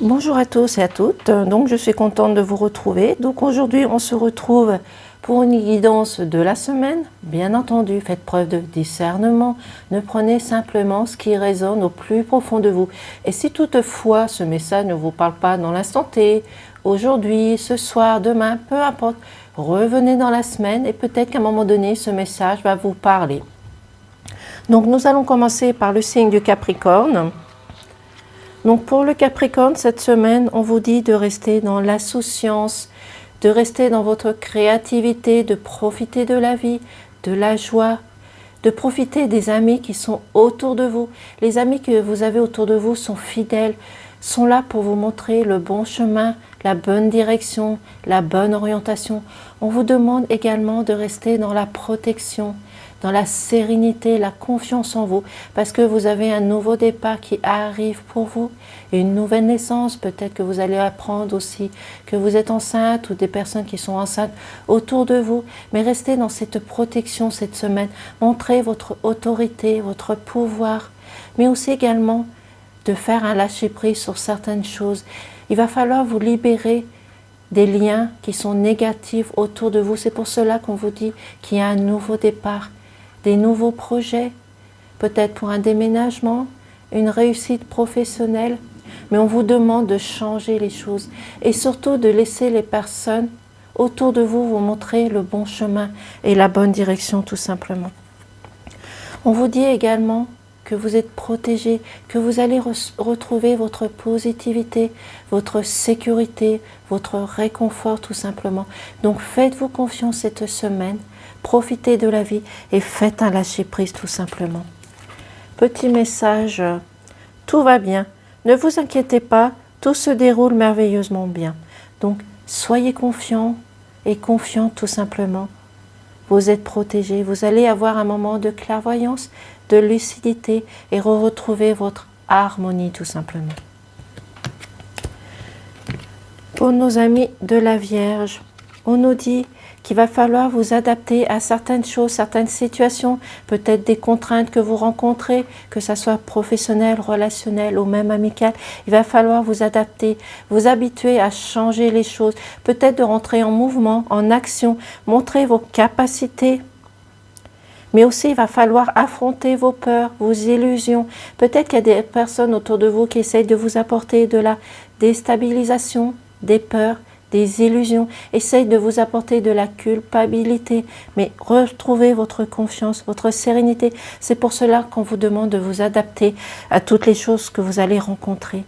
Bonjour à tous et à toutes, donc je suis contente de vous retrouver. Donc aujourd'hui on se retrouve pour une guidance de la semaine. Bien entendu, faites preuve de discernement, ne prenez simplement ce qui résonne au plus profond de vous. Et si toutefois ce message ne vous parle pas dans l'instant T, aujourd'hui, ce soir, demain, peu importe, revenez dans la semaine et peut-être qu'à un moment donné ce message va vous parler. Donc nous allons commencer par le signe du Capricorne. Donc pour le Capricorne, cette semaine, on vous dit de rester dans l'insouciance, de rester dans votre créativité, de profiter de la vie, de la joie, de profiter des amis qui sont autour de vous. Les amis que vous avez autour de vous sont fidèles, sont là pour vous montrer le bon chemin, la bonne direction, la bonne orientation. On vous demande également de rester dans la protection, dans la sérénité, la confiance en vous, parce que vous avez un nouveau départ qui arrive pour vous, une nouvelle naissance, peut-être que vous allez apprendre aussi que vous êtes enceinte ou des personnes qui sont enceintes autour de vous, mais restez dans cette protection cette semaine, montrez votre autorité, votre pouvoir, mais aussi également de faire un lâcher-prise sur certaines choses. Il va falloir vous libérer des liens qui sont négatifs autour de vous. C'est pour cela qu'on vous dit qu'il y a un nouveau départ, des nouveaux projets, peut-être pour un déménagement, une réussite professionnelle, mais on vous demande de changer les choses et surtout de laisser les personnes autour de vous vous montrer le bon chemin et la bonne direction tout simplement. On vous dit également que vous êtes protégé, que vous allez retrouver votre positivité, votre sécurité, votre réconfort tout simplement. Donc faites-vous confiance cette semaine, profitez de la vie et faites un lâcher-prise tout simplement. Petit message, tout va bien, ne vous inquiétez pas, tout se déroule merveilleusement bien. Donc soyez confiants et confiantes tout simplement. Vous êtes protégés, vous allez avoir un moment de clairvoyance, de lucidité et retrouver votre harmonie tout simplement. Pour nos amis de la Vierge, on nous dit qu'il va falloir vous adapter à certaines choses, certaines situations, peut-être des contraintes que vous rencontrez, que ce soit professionnel, relationnel ou même amical. Il va falloir vous adapter, vous habituer à changer les choses, peut-être de rentrer en mouvement, en action, montrer vos capacités. Mais aussi, il va falloir affronter vos peurs, vos illusions. Peut-être qu'il y a des personnes autour de vous qui essayent de vous apporter de la déstabilisation, des peurs, des illusions, essayent de vous apporter de la culpabilité, mais retrouvez votre confiance, votre sérénité. C'est pour cela qu'on vous demande de vous adapter à toutes les choses que vous allez rencontrer.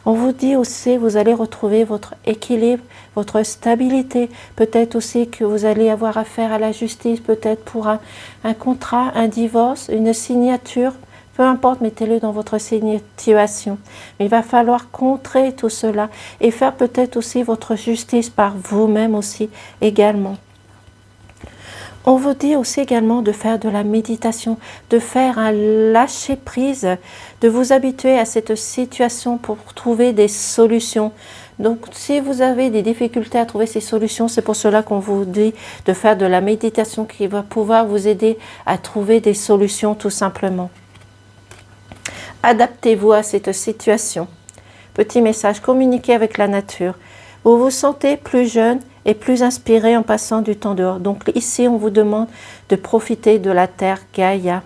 On vous dit aussi, vous allez retrouver votre équilibre, votre stabilité. Peut-être aussi que vous allez avoir affaire à la justice, peut-être pour un contrat, un divorce, une signature. Peu importe, mettez-le dans votre situation. Mais il va falloir contrer tout cela et faire peut-être aussi votre justice par vous-même aussi également. On vous dit aussi également de faire de la méditation, de faire un lâcher-prise, de vous habituer à cette situation pour trouver des solutions. Donc, si vous avez des difficultés à trouver ces solutions, c'est pour cela qu'on vous dit de faire de la méditation qui va pouvoir vous aider à trouver des solutions tout simplement. Adaptez-vous à cette situation. Petit message, communiquez avec la nature. Vous vous sentez plus jeune et plus inspiré en passant du temps dehors. Donc ici, on vous demande de profiter de la terre Gaïa,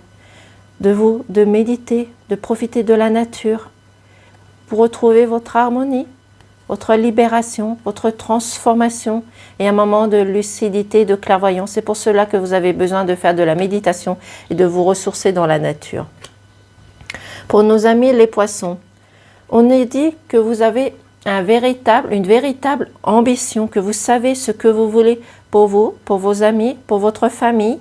de méditer, de profiter de la nature pour retrouver votre harmonie, votre libération, votre transformation et un moment de lucidité, de clairvoyance. C'est pour cela que vous avez besoin de faire de la méditation et de vous ressourcer dans la nature. Pour nos amis les poissons, on est dit que vous avez une véritable ambition, que vous savez ce que vous voulez pour vous, pour vos amis, pour votre famille.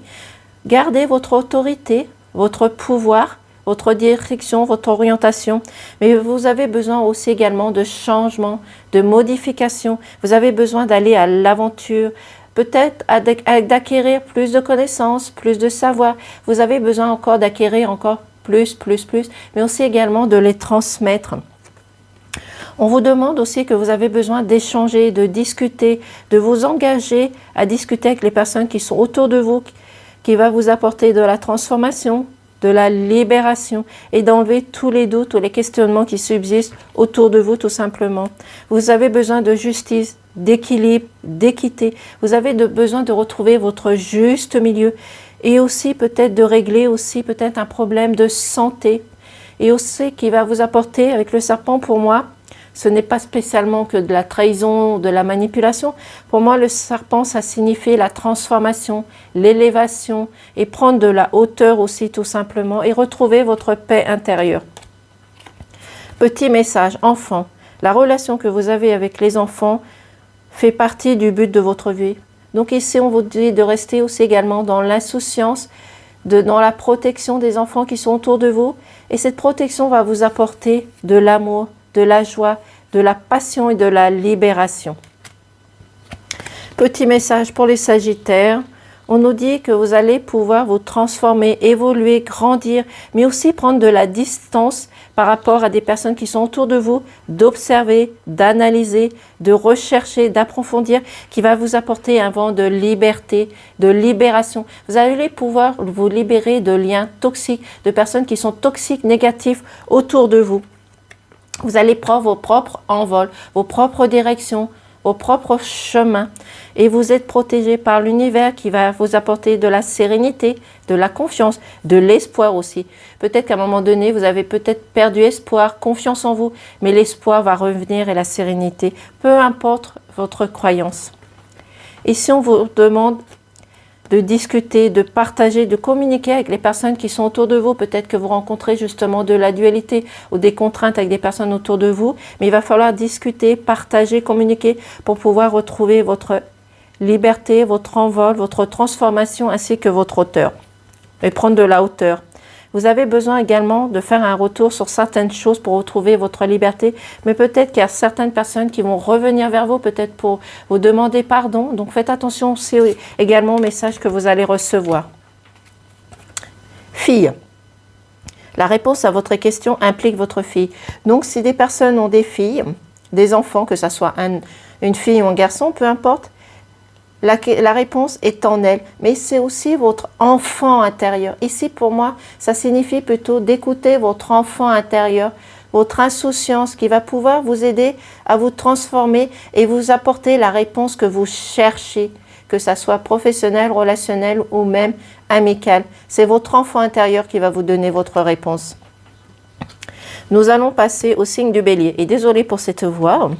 Gardez votre autorité, votre pouvoir, votre direction, votre orientation. Mais vous avez besoin aussi également de changement, de modification. Vous avez besoin d'aller à l'aventure, peut-être d'acquérir plus de connaissances, plus de savoir. Vous avez besoin encore d'acquérir encore plus, mais aussi également de les transmettre. On vous demande aussi que vous avez besoin d'échanger, de discuter, de vous engager à discuter avec les personnes qui sont autour de vous, qui va vous apporter de la transformation, de la libération et d'enlever tous les doutes ou les questionnements qui subsistent autour de vous tout simplement. Vous avez besoin de justice, d'équilibre, d'équité. Vous avez besoin de retrouver votre juste milieu et aussi peut-être de régler aussi peut-être un problème de santé et aussi qui va vous apporter avec le serpent pour moi. Ce n'est pas spécialement que de la trahison, de la manipulation. Pour moi, le serpent, ça signifie la transformation, l'élévation et prendre de la hauteur aussi tout simplement et retrouver votre paix intérieure. Petit message, enfant, la relation que vous avez avec les enfants fait partie du but de votre vie. Donc ici, on vous dit de rester aussi également dans l'insouciance, dans la protection des enfants qui sont autour de vous. Et cette protection va vous apporter de l'amour, de la joie, de la passion et de la libération. Petit message pour les Sagittaires. On nous dit que vous allez pouvoir vous transformer, évoluer, grandir, mais aussi prendre de la distance par rapport à des personnes qui sont autour de vous, d'observer, d'analyser, de rechercher, d'approfondir, qui va vous apporter un vent de liberté, de libération. Vous allez pouvoir vous libérer de liens toxiques, de personnes qui sont toxiques, négatifs autour de vous. Vous allez prendre vos propres envols, vos propres directions, vos propres chemins et vous êtes protégé par l'univers qui va vous apporter de la sérénité, de la confiance, de l'espoir aussi. Peut-être qu'à un moment donné, vous avez peut-être perdu espoir, confiance en vous, mais l'espoir va revenir et la sérénité, peu importe votre croyance. Et si on vous demande de discuter, de partager, de communiquer avec les personnes qui sont autour de vous. Peut-être que vous rencontrez justement de la dualité ou des contraintes avec des personnes autour de vous, mais il va falloir discuter, partager, communiquer pour pouvoir retrouver votre liberté, votre envol, votre transformation ainsi que votre hauteur et prendre de la hauteur. Vous avez besoin également de faire un retour sur certaines choses pour retrouver votre liberté, mais peut-être qu'il y a certaines personnes qui vont revenir vers vous, peut-être pour vous demander pardon. Donc faites attention, c'est également au message que vous allez recevoir. Fille. La réponse à votre question implique votre fille. Donc si des personnes ont des filles, des enfants, que ce soit une fille ou un garçon, peu importe, la réponse est en elle, mais c'est aussi votre enfant intérieur. Ici, pour moi, ça signifie plutôt d'écouter votre enfant intérieur, votre insouciance qui va pouvoir vous aider à vous transformer et vous apporter la réponse que vous cherchez, que ça soit professionnel, relationnel ou même amical. C'est votre enfant intérieur qui va vous donner votre réponse. Nous allons passer au signe du Bélier. Et désolé pour cette voix.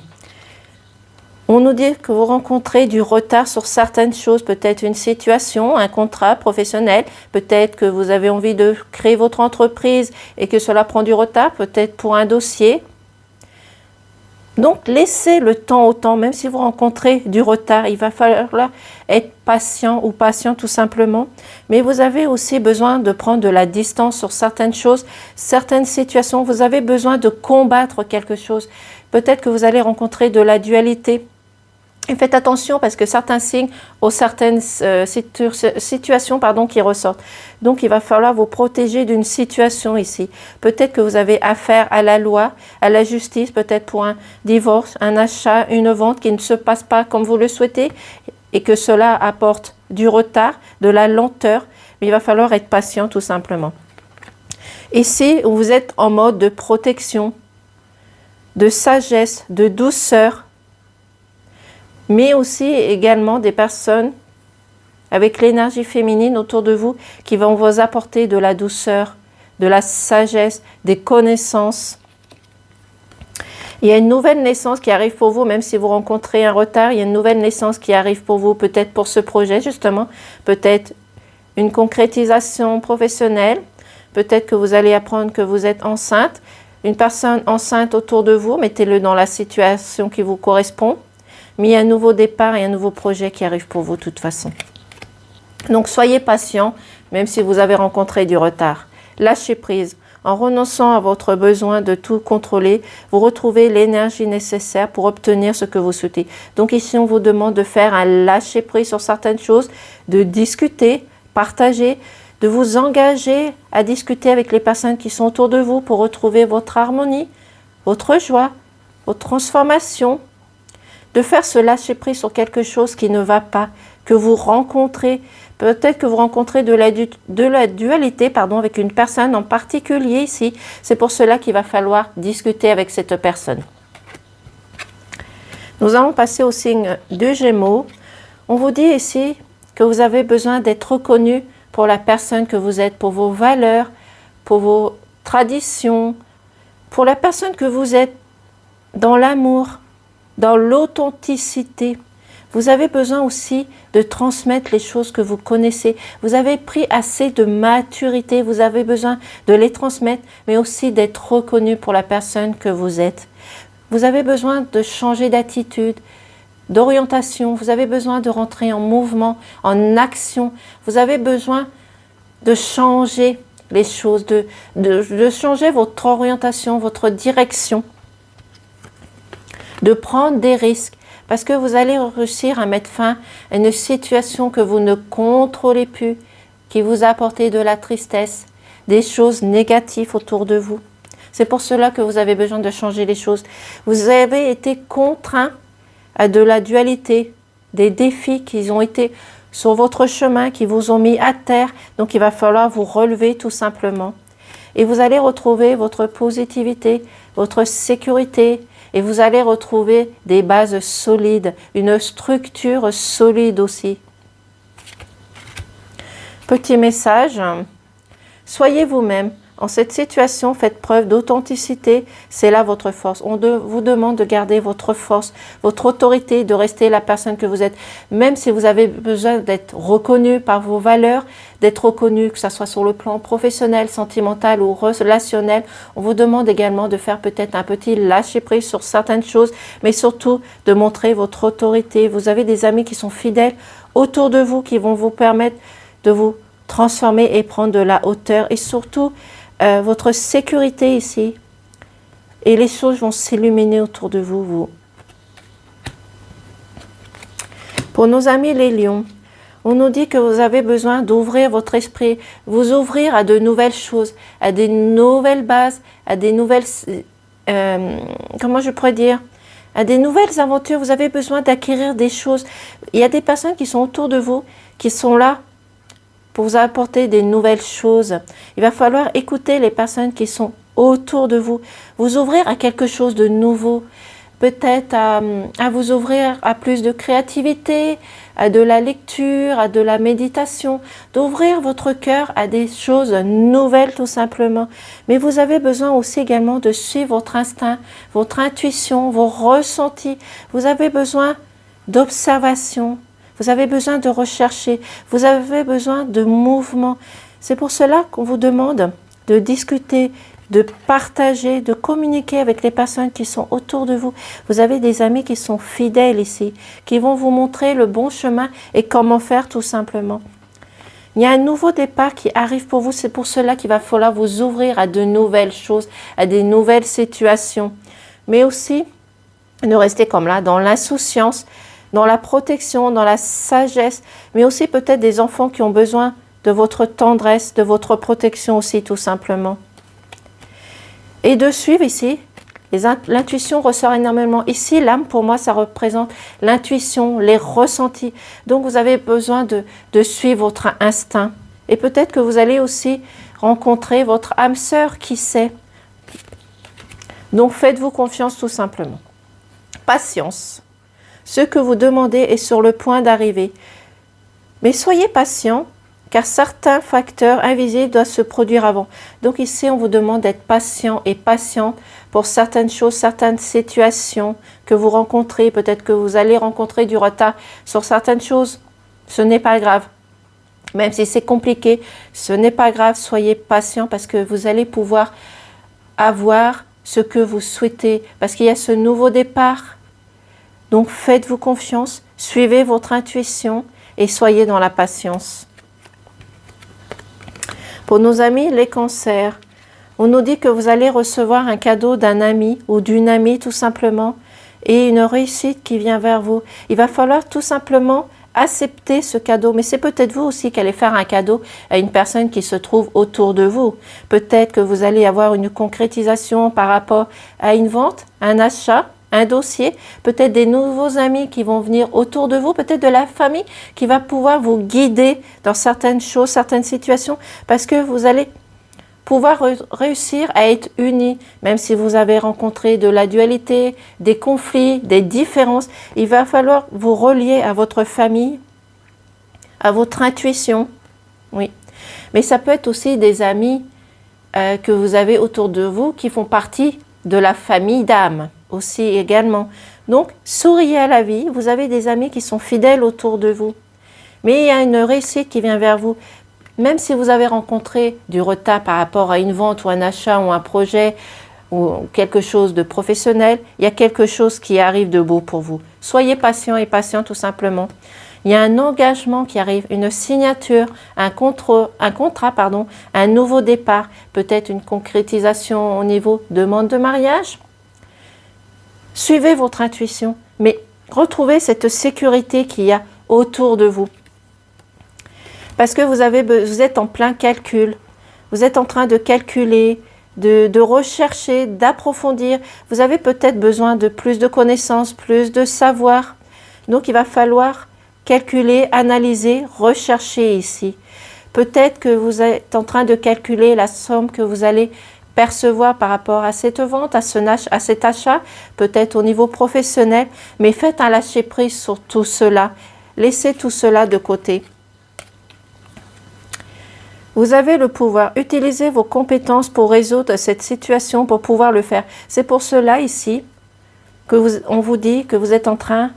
On nous dit que vous rencontrez du retard sur certaines choses, peut-être une situation, un contrat professionnel, peut-être que vous avez envie de créer votre entreprise et que cela prend du retard, peut-être pour un dossier. Donc laissez le temps au temps, même si vous rencontrez du retard, il va falloir être patient ou patient tout simplement. Mais vous avez aussi besoin de prendre de la distance sur certaines choses, certaines situations. Vous avez besoin de combattre quelque chose. Peut-être que vous allez rencontrer de la dualité. Et faites attention parce que certains signes ont certaines situations qui ressortent. Donc, il va falloir vous protéger d'une situation ici. Peut-être que vous avez affaire à la loi, à la justice, peut-être pour un divorce, un achat, une vente qui ne se passe pas comme vous le souhaitez et que cela apporte du retard, de la lenteur. Mais il va falloir être patient tout simplement. Ici, vous êtes en mode de protection, de sagesse, de douceur, mais aussi également des personnes avec l'énergie féminine autour de vous qui vont vous apporter de la douceur, de la sagesse, des connaissances. Il y a une nouvelle naissance qui arrive pour vous, même si vous rencontrez un retard, il y a une nouvelle naissance qui arrive pour vous, peut-être pour ce projet justement, peut-être une concrétisation professionnelle, peut-être que vous allez apprendre que vous êtes enceinte, une personne enceinte autour de vous, mettez-le dans la situation qui vous correspond. Mais il y a un nouveau départ et un nouveau projet qui arrive pour vous de toute façon. Donc soyez patient, même si vous avez rencontré du retard. Lâchez prise. En renonçant à votre besoin de tout contrôler, vous retrouvez l'énergie nécessaire pour obtenir ce que vous souhaitez. Donc ici, on vous demande de faire un lâcher prise sur certaines choses, de discuter, partager, de vous engager à discuter avec les personnes qui sont autour de vous pour retrouver votre harmonie, votre joie, votre transformation, de faire ce lâcher prise sur quelque chose qui ne va pas, que vous rencontrez. Peut-être que vous rencontrez de la dualité avec une personne en particulier ici. C'est pour cela qu'il va falloir discuter avec cette personne. Nous allons passer au signe de Gémeaux. On vous dit ici que vous avez besoin d'être reconnu pour la personne que vous êtes, pour vos valeurs, pour vos traditions, pour la personne que vous êtes, dans l'amour, dans l'authenticité. Vous avez besoin aussi de transmettre les choses que vous connaissez. Vous avez pris assez de maturité, vous avez besoin de les transmettre, mais aussi d'être reconnu pour la personne que vous êtes. Vous avez besoin de changer d'attitude, d'orientation. Vous avez besoin de rentrer en mouvement, en action. Vous avez besoin de changer les choses, de changer votre orientation, votre direction, de prendre des risques. Parce que vous allez réussir à mettre fin à une situation que vous ne contrôlez plus, qui vous a apporté de la tristesse, des choses négatives autour de vous. C'est pour cela que vous avez besoin de changer les choses. Vous avez été contraint à de la dualité, des défis qui ont été sur votre chemin, qui vous ont mis à terre. Donc il va falloir vous relever tout simplement. Et vous allez retrouver votre positivité, votre sécurité, et vous allez retrouver des bases solides, une structure solide aussi. Petit message, soyez vous-même. En cette situation, faites preuve d'authenticité, c'est là votre force. On vous demande de garder votre force, votre autorité, de rester la personne que vous êtes. Même si vous avez besoin d'être reconnu par vos valeurs, d'être reconnu, que ce soit sur le plan professionnel, sentimental ou relationnel, on vous demande également de faire peut-être un petit lâcher-prise sur certaines choses, mais surtout de montrer votre autorité. Vous avez des amis qui sont fidèles autour de vous, qui vont vous permettre de vous transformer et prendre de la hauteur, et surtout votre sécurité ici, et les choses vont s'illuminer autour de vous. Pour nos amis les lions, on nous dit que vous avez besoin d'ouvrir votre esprit, vous ouvrir à de nouvelles choses, à des nouvelles bases, à des nouvelles, comment je pourrais dire, à des nouvelles aventures. Vous avez besoin d'acquérir des choses. Il y a des personnes qui sont autour de vous, qui sont là pour vous apporter des nouvelles choses. Il va falloir écouter les personnes qui sont autour de vous, vous ouvrir à quelque chose de nouveau, peut-être à vous ouvrir à plus de créativité, à de la lecture, à de la méditation, d'ouvrir votre cœur à des choses nouvelles tout simplement. Mais vous avez besoin aussi également de suivre votre instinct, votre intuition, vos ressentis. Vous avez besoin d'observation. Vous avez besoin de rechercher, vous avez besoin de mouvement. C'est pour cela qu'on vous demande de discuter, de partager, de communiquer avec les personnes qui sont autour de vous. Vous avez des amis qui sont fidèles ici, qui vont vous montrer le bon chemin et comment faire tout simplement. Il y a un nouveau départ qui arrive pour vous, c'est pour cela qu'il va falloir vous ouvrir à de nouvelles choses, à des nouvelles situations. Mais aussi, ne rester comme là, dans l'insouciance, dans la protection, dans la sagesse, mais aussi peut-être des enfants qui ont besoin de votre tendresse, de votre protection aussi tout simplement. Et de suivre ici, l'intuition ressort énormément. Ici, l'âme pour moi, ça représente l'intuition, les ressentis. Donc vous avez besoin de suivre votre instinct. Et peut-être que vous allez aussi rencontrer votre âme sœur, qui sait. Donc faites-vous confiance tout simplement. Patience. Ce que vous demandez est sur le point d'arriver. Mais soyez patient, car certains facteurs invisibles doivent se produire avant. Donc ici, on vous demande d'être patient et patiente pour certaines choses, certaines situations que vous rencontrez. Peut-être que vous allez rencontrer du retard sur certaines choses. Ce n'est pas grave. Même si c'est compliqué, ce n'est pas grave. Soyez patient parce que vous allez pouvoir avoir ce que vous souhaitez. Parce qu'il y a ce nouveau départ. Donc faites-vous confiance, suivez votre intuition et soyez dans la patience. Pour nos amis les cancers, on nous dit que vous allez recevoir un cadeau d'un ami ou d'une amie tout simplement et une réussite qui vient vers vous. Il va falloir tout simplement accepter ce cadeau, mais c'est peut-être vous aussi qui allez faire un cadeau à une personne qui se trouve autour de vous. Peut-être que vous allez avoir une concrétisation par rapport à une vente, un achat, un dossier, peut-être des nouveaux amis qui vont venir autour de vous, peut-être de la famille qui va pouvoir vous guider dans certaines choses, certaines situations, parce que vous allez pouvoir réussir à être unis, même si vous avez rencontré de la dualité, des conflits, des différences, il va falloir vous relier à votre famille, à votre intuition, oui. Mais ça peut être aussi des amis que vous avez autour de vous qui font partie de la famille d'âme aussi également. Donc, souriez à la vie, vous avez des amis qui sont fidèles autour de vous. Mais il y a une réussite qui vient vers vous. Même si vous avez rencontré du retard par rapport à une vente ou un achat ou un projet ou quelque chose de professionnel, il y a quelque chose qui arrive de beau pour vous. Soyez patient et patient tout simplement. Il y a un engagement qui arrive, une signature, un contrat, un nouveau départ, peut-être une concrétisation au niveau demande de mariage. Suivez votre intuition, mais retrouvez cette sécurité qu'il y a autour de vous. Parce que vous êtes en plein calcul, vous êtes en train de calculer, de rechercher, d'approfondir. Vous avez peut-être besoin de plus de connaissances, plus de savoir. Donc il va falloir calculer, analyser, rechercher ici. Peut-être que vous êtes en train de calculer la somme que vous allez percevoir par rapport à cette vente, à cet achat, peut-être au niveau professionnel, mais faites un lâcher-prise sur tout cela. Laissez tout cela de côté. Vous avez le pouvoir, utilisez vos compétences pour résoudre cette situation, pour pouvoir le faire. C'est pour cela ici qu'on vous dit que vous êtes en train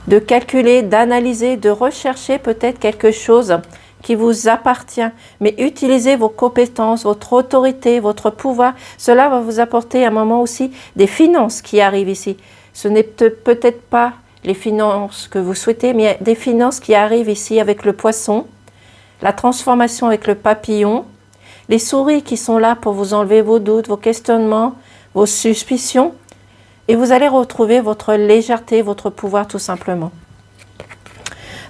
de calculer, d'analyser, de rechercher peut-être quelque chose qui vous appartient. Mais utilisez vos compétences, votre autorité, votre pouvoir. Cela va vous apporter à un moment aussi des finances qui arrivent ici. Ce n'est peut-être pas les finances que vous souhaitez, mais des finances qui arrivent ici avec le poisson. La transformation avec le papillon, les souris qui sont là pour vous enlever vos doutes, vos questionnements, vos suspicions, et vous allez retrouver votre légèreté, votre pouvoir tout simplement.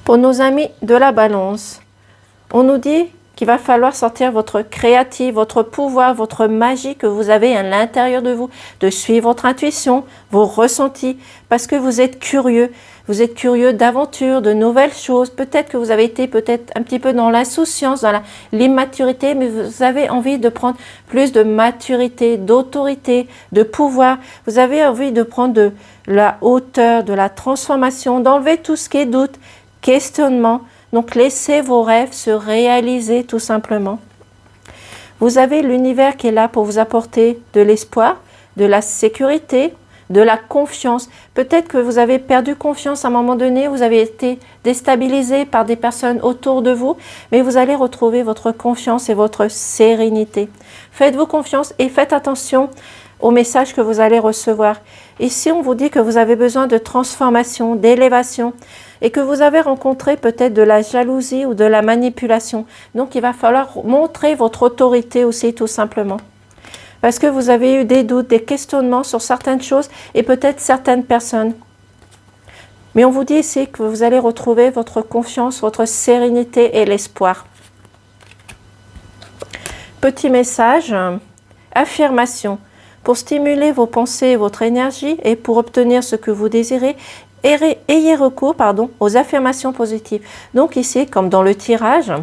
Pour nos amis de la balance, on nous dit qu'il va falloir sortir votre créative, votre pouvoir, votre magie que vous avez à l'intérieur de vous, de suivre votre intuition, vos ressentis, parce que vous êtes curieux d'aventures, de nouvelles choses. Peut-être que vous avez été peut-être un petit peu dans l'insouciance, dans l'immaturité, mais vous avez envie de prendre plus de maturité, d'autorité, de pouvoir. Vous avez envie de prendre de la hauteur, de la transformation, d'enlever tout ce qui est doute, questionnement. Donc, laissez vos rêves se réaliser tout simplement. Vous avez l'univers qui est là pour vous apporter de l'espoir, de la sécurité, de la confiance. Peut-être que vous avez perdu confiance à un moment donné, vous avez été déstabilisé par des personnes autour de vous, mais vous allez retrouver votre confiance et votre sérénité. Faites-vous confiance et faites attention aux messages que vous allez recevoir. Ici, on vous dit que vous avez besoin de transformation, d'élévation, et que vous avez rencontré peut-être de la jalousie ou de la manipulation. Donc, il va falloir montrer votre autorité aussi, tout simplement. Parce que vous avez eu des doutes, des questionnements sur certaines choses et peut-être certaines personnes. Mais on vous dit ici que vous allez retrouver votre confiance, votre sérénité et l'espoir. Petit message, affirmation. Pour stimuler vos pensées et votre énergie et pour obtenir ce que vous désirez, ayez recours aux affirmations positives. Donc ici, comme dans le tirage,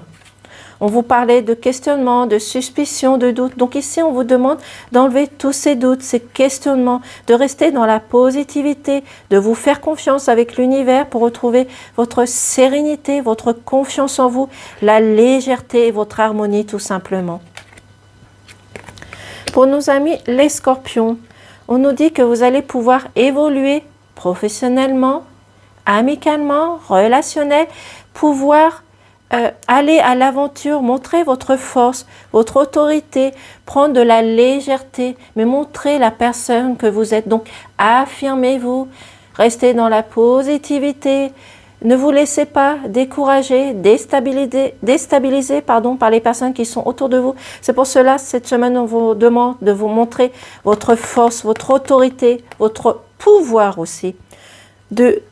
on vous parlait de questionnements, de suspicions, de doutes. Donc ici, on vous demande d'enlever tous ces doutes, ces questionnements, de rester dans la positivité, de vous faire confiance avec l'univers pour retrouver votre sérénité, votre confiance en vous, la légèreté et votre harmonie tout simplement. Pour nos amis les scorpions, on nous dit que vous allez pouvoir évoluer professionnellement, amicalement, relationnel, pouvoir aller à l'aventure, montrer votre force, votre autorité, prendre de la légèreté, mais montrer la personne que vous êtes. Donc, affirmez-vous, restez dans la positivité, ne vous laissez pas décourager, déstabiliser par les personnes qui sont autour de vous. C'est pour cela, cette semaine, on vous demande de vous montrer votre force, votre autorité, votre pouvoir aussi, de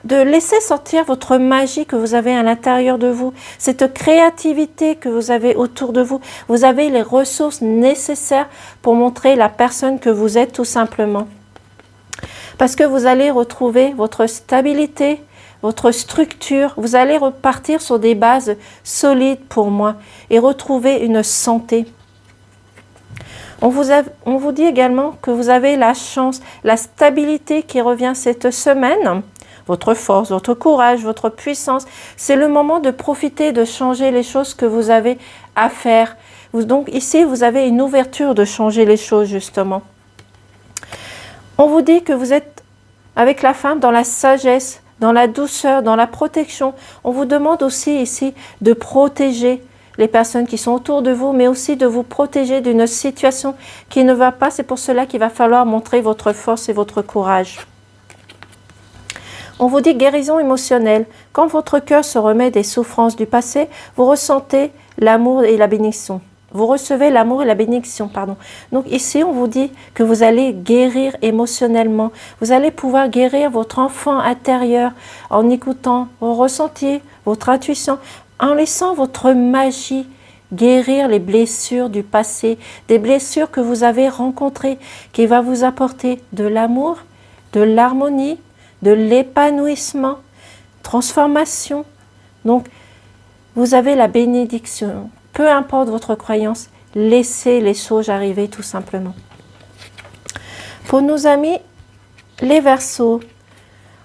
de laisser sortir votre magie que vous avez à l'intérieur de vous, cette créativité que vous avez autour de vous. Vous avez les ressources nécessaires pour montrer la personne que vous êtes tout simplement. Parce que vous allez retrouver votre stabilité, votre structure, vous allez repartir sur des bases solides pour moi et retrouver une santé. On vous dit également que vous avez la chance, la stabilité qui revient cette semaine, votre force, votre courage, votre puissance. C'est le moment de profiter, de changer les choses que vous avez à faire. Donc ici, vous avez une ouverture de changer les choses justement. On vous dit que vous êtes avec la femme dans la sagesse, dans la douceur, dans la protection. On vous demande aussi ici de protéger les personnes qui sont autour de vous, mais aussi de vous protéger d'une situation qui ne va pas. C'est pour cela qu'il va falloir montrer votre force et votre courage. On vous dit guérison émotionnelle. Quand votre cœur se remet des souffrances du passé, vous ressentez l'amour et la bénédiction. Vous recevez l'amour et la bénédiction, pardon. Donc ici, on vous dit que vous allez guérir émotionnellement. Vous allez pouvoir guérir votre enfant intérieur en écoutant vos ressentis, votre intuition, en laissant votre magie guérir les blessures du passé, des blessures que vous avez rencontrées, qui va vous apporter de l'amour, de l'harmonie, de l'épanouissement, transformation. Donc, vous avez la bénédiction. Peu importe votre croyance, laissez les choses arriver tout simplement. Pour nos amis, les Verseaux,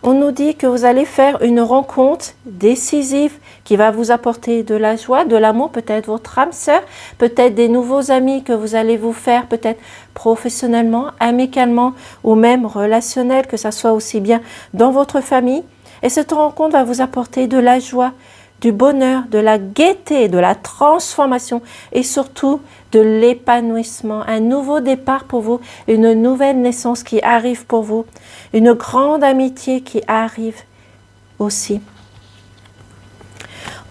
on nous dit que vous allez faire une rencontre décisive qui va vous apporter de la joie, de l'amour, peut-être votre âme sœur, peut-être des nouveaux amis que vous allez vous faire, peut-être professionnellement, amicalement ou même relationnel, que ça soit aussi bien dans votre famille. Et cette rencontre va vous apporter de la joie, du bonheur, de la gaieté, de la transformation et surtout de l'épanouissement. Un nouveau départ pour vous, une nouvelle naissance qui arrive pour vous, une grande amitié qui arrive aussi.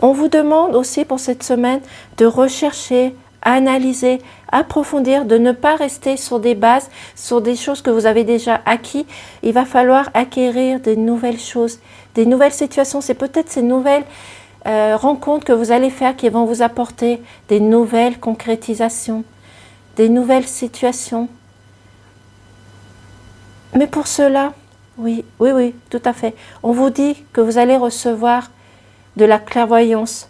On vous demande aussi pour cette semaine de rechercher, analyser, approfondir, de ne pas rester sur des bases, sur des choses que vous avez déjà acquis. Il va falloir acquérir de nouvelles choses, des nouvelles situations. C'est peut-être ces nouvelles rencontres que vous allez faire qui vont vous apporter des nouvelles concrétisations, des nouvelles situations. Mais pour cela, oui, tout à fait. On vous dit que vous allez recevoir de la clairvoyance,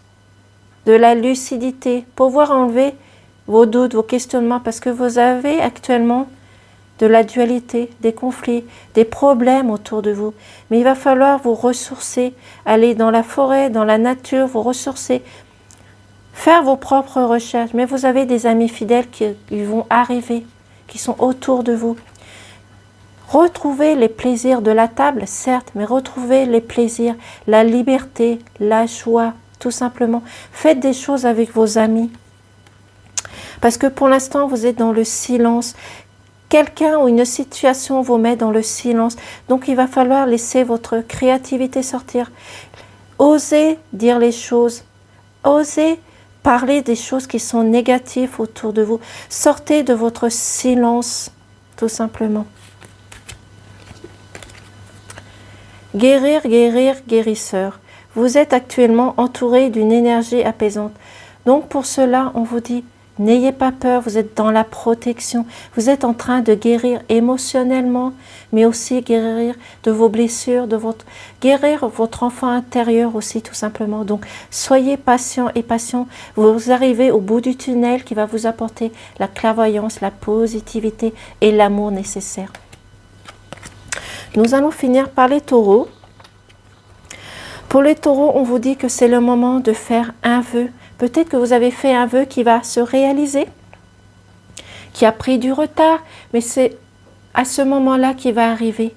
de la lucidité, pour pouvoir enlever vos doutes, vos questionnements, parce que vous avez actuellement de la dualité, des conflits, des problèmes autour de vous. Mais il va falloir vous ressourcer, aller dans la forêt, dans la nature, vous ressourcer, faire vos propres recherches. Mais vous avez des amis fidèles qui vont arriver, qui sont autour de vous. Retrouvez les plaisirs de la table, certes, mais retrouvez les plaisirs, la liberté, la joie, tout simplement. Faites des choses avec vos amis. Parce que pour l'instant, vous êtes dans le silence. Quelqu'un ou une situation vous met dans le silence. Donc, il va falloir laisser votre créativité sortir. Osez dire les choses. Osez parler des choses qui sont négatives autour de vous. Sortez de votre silence, tout simplement. Guérir, guérir, guérisseur. Vous êtes actuellement entouré d'une énergie apaisante. Donc, pour cela, on vous dit, n'ayez pas peur, vous êtes dans la protection. Vous êtes en train de guérir émotionnellement, mais aussi guérir de vos blessures, guérir votre enfant intérieur aussi, tout simplement. Donc, soyez patient et patient. Vous arrivez au bout du tunnel qui va vous apporter la clairvoyance, la positivité et l'amour nécessaire. Nous allons finir par les taureaux. Pour les taureaux, on vous dit que c'est le moment de faire un vœu. Peut-être que vous avez fait un vœu qui va se réaliser, qui a pris du retard, mais c'est à ce moment-là qu'il va arriver.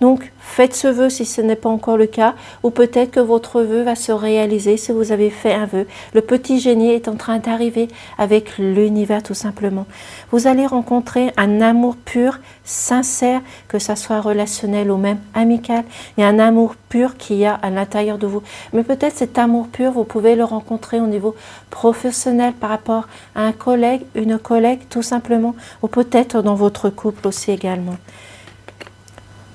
Donc, faites ce vœu si ce n'est pas encore le cas, ou peut-être que votre vœu va se réaliser si vous avez fait un vœu. Le petit génie est en train d'arriver avec l'univers tout simplement. Vous allez rencontrer un amour pur, sincère, que ça soit relationnel ou même amical. Il y a un amour pur qu'il y a à l'intérieur de vous. Mais peut-être cet amour pur, vous pouvez le rencontrer au niveau professionnel par rapport à un collègue, une collègue tout simplement, ou peut-être dans votre couple aussi également.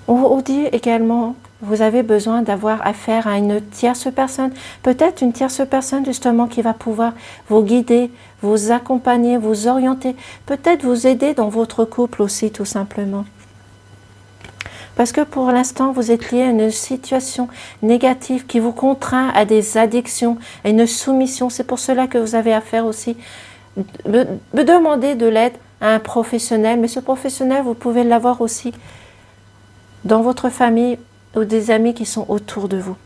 On dit également vous avez besoin d'avoir affaire à une tierce personne, peut-être une tierce personne justement qui va pouvoir vous guider, vous accompagner, vous orienter, peut-être vous aider dans votre couple aussi tout simplement. Parce que pour l'instant, vous êtes lié à une situation négative qui vous contraint à des addictions, à une soumission. C'est pour cela que vous avez affaire aussi de demander de l'aide à un professionnel. Mais ce professionnel, vous pouvez l'avoir aussi dans votre famille ou des amis qui sont autour de vous.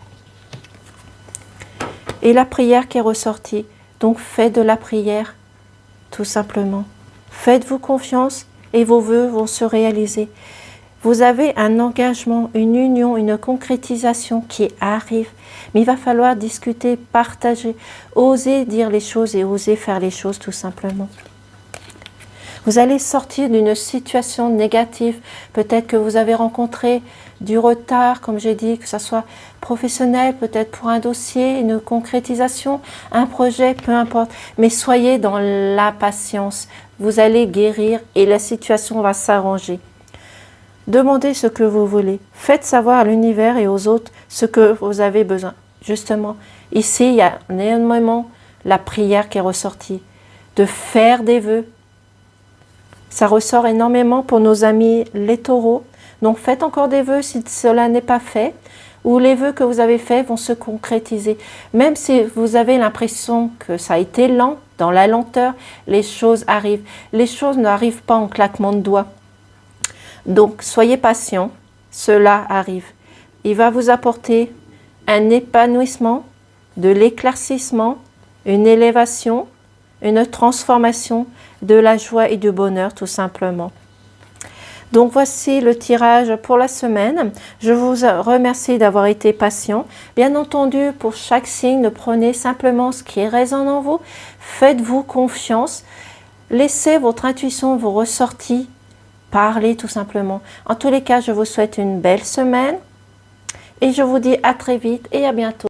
Et la prière qui est ressortie. Donc faites de la prière, tout simplement. Faites-vous confiance et vos vœux vont se réaliser. Vous avez un engagement, une union, une concrétisation qui arrive. Mais il va falloir discuter, partager, oser dire les choses et oser faire les choses tout simplement. Vous allez sortir d'une situation négative. Peut-être que vous avez rencontré du retard, comme j'ai dit, que ce soit professionnel, peut-être pour un dossier, une concrétisation, un projet, peu importe. Mais soyez dans la patience. Vous allez guérir et la situation va s'arranger. Demandez ce que vous voulez. Faites savoir à l'univers et aux autres ce que vous avez besoin. Justement, ici, il y a énormément la prière qui est ressortie. De faire des vœux. Ça ressort énormément pour nos amis les taureaux. Donc faites encore des vœux si cela n'est pas fait. Ou les vœux que vous avez faits vont se concrétiser. Même si vous avez l'impression que ça a été lent, dans la lenteur, les choses arrivent. Les choses n'arrivent pas en claquement de doigts. Donc, soyez patient, cela arrive. Il va vous apporter un épanouissement, de l'éclaircissement, une élévation, une transformation, de la joie et du bonheur tout simplement. Donc, voici le tirage pour la semaine. Je vous remercie d'avoir été patient. Bien entendu, pour chaque signe, prenez simplement ce qui résonne en vous. Faites-vous confiance. Laissez votre intuition vous ressortir. Parlez tout simplement. En tous les cas, je vous souhaite une belle semaine et je vous dis à très vite et à bientôt.